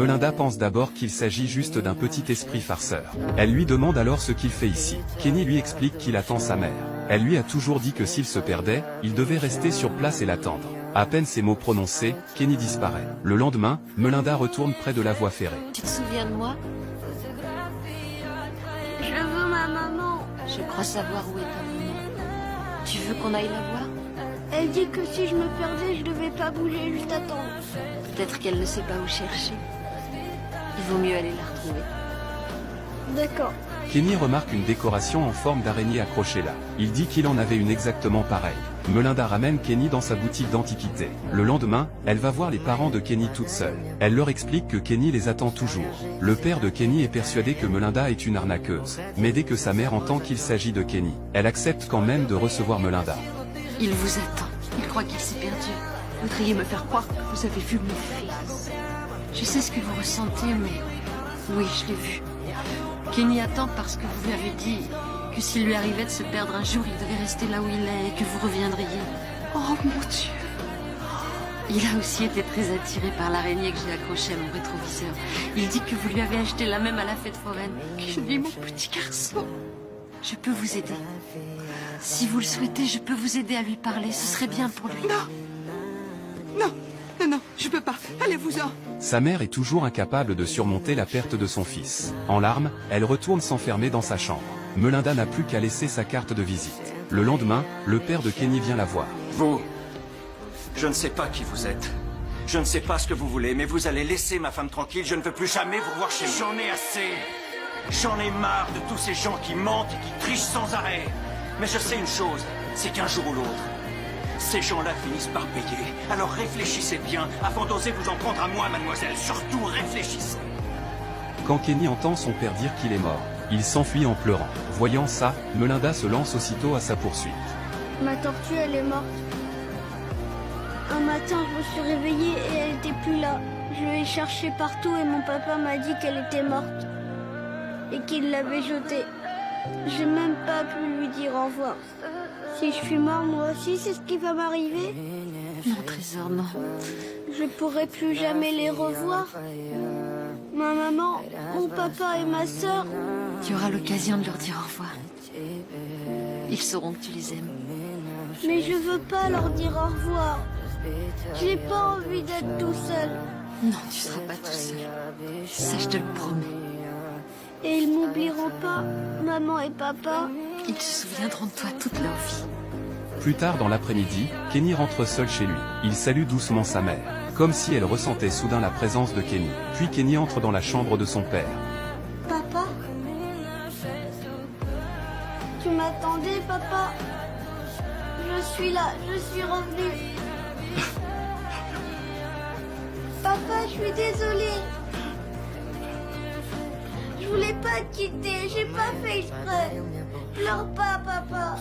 Melinda pense d'abord qu'il s'agit juste d'un petit esprit farceur. Elle lui demande alors ce qu'il fait ici. Kenny lui explique qu'il attend sa mère. Elle lui a toujours dit que s'il se perdait, il devait rester sur place et l'attendre. À peine ces mots prononcés, Kenny disparaît. Le lendemain, Melinda retourne près de la voie ferrée. Tu te souviens de moi? Je veux ma maman. Je crois savoir où est ta maman. Tu veux qu'on aille la voir? Elle dit que si je me perdais, je devais pas bouger, juste attendre. Peut-être qu'elle ne sait pas où chercher. Il vaut mieux aller la retrouver. D'accord. Kenny remarque une décoration en forme d'araignée accrochée là. Il dit qu'il en avait une exactement pareille. Melinda ramène Kenny dans sa boutique d'antiquités. Le lendemain, elle va voir les parents de Kenny toute seule. Elle leur explique que Kenny les attend toujours. Le père de Kenny est persuadé que Melinda est une arnaqueuse. Mais dès que sa mère entend qu'il s'agit de Kenny, elle accepte quand même de recevoir Melinda. Il vous attend. Il croit qu'il s'est perdu. Vous voudriez me faire croire que vous avez vu mon fils. Je sais ce que vous ressentez, mais... Oui, je l'ai vu. Kenny attend parce que vous lui avez dit que s'il lui arrivait de se perdre un jour, il devait rester là où il est et que vous reviendriez. Oh mon Dieu! Il a aussi été très attiré par l'araignée que j'ai accrochée à mon rétroviseur. Il dit que vous lui avez acheté la même à la fête foraine. Je dis, mon petit garçon, je peux vous aider. Si vous le souhaitez, je peux vous aider à lui parler. Ce serait bien pour lui. Non, je peux pas. Allez-vous-en. Sa mère est toujours incapable de surmonter la perte de son fils. En larmes, elle retourne s'enfermer dans sa chambre. Melinda n'a plus qu'à laisser sa carte de visite. Le lendemain, le père de Kenny vient la voir. Vous, je ne sais pas qui vous êtes. Je ne sais pas ce que vous voulez, mais vous allez laisser ma femme tranquille. Je ne veux plus jamais vous voir chez moi. J'en ai assez. J'en ai marre de tous ces gens qui mentent et qui trichent sans arrêt. Mais je sais une chose, c'est qu'un jour ou l'autre, ces gens-là finissent par payer. Alors réfléchissez bien avant d'oser vous en prendre à moi, mademoiselle. Surtout réfléchissez. Quand Kenny entend son père dire qu'il est mort, il s'enfuit en pleurant. Voyant ça, Melinda se lance aussitôt à sa poursuite. Ma tortue, elle est morte. Un matin, je me suis réveillée et elle était plus là. Je l'ai cherchée partout et mon papa m'a dit qu'elle était morte. Et qu'il l'avait jetée. J'ai même pas pu lui dire au revoir. Si je suis mort, moi aussi, c'est ce qui va m'arriver. Non, trésor, non. Je pourrai plus jamais les revoir. Ma maman, mon papa et ma sœur. Tu auras l'occasion de leur dire au revoir. Ils sauront que tu les aimes. Mais je veux pas leur dire au revoir. J'ai pas envie d'être tout seul. Non, tu seras pas tout seul. Ça, je te le promets. Et ils m'oublieront pas, maman et papa. Ils se souviendront de toi toute leur vie. Plus tard dans l'après-midi, Kenny rentre seul chez lui. Il salue doucement sa mère, comme si elle ressentait soudain la présence de Kenny. Puis Kenny entre dans la chambre de son père. Papa? Tu m'attendais, papa? Je suis là, je suis revenu. Papa, je suis désolée. Je voulais pas te quitter, j'ai pas fait exprès. Pleure pas, papa.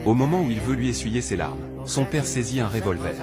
Au moment où il veut lui essuyer ses larmes, son père saisit un revolver.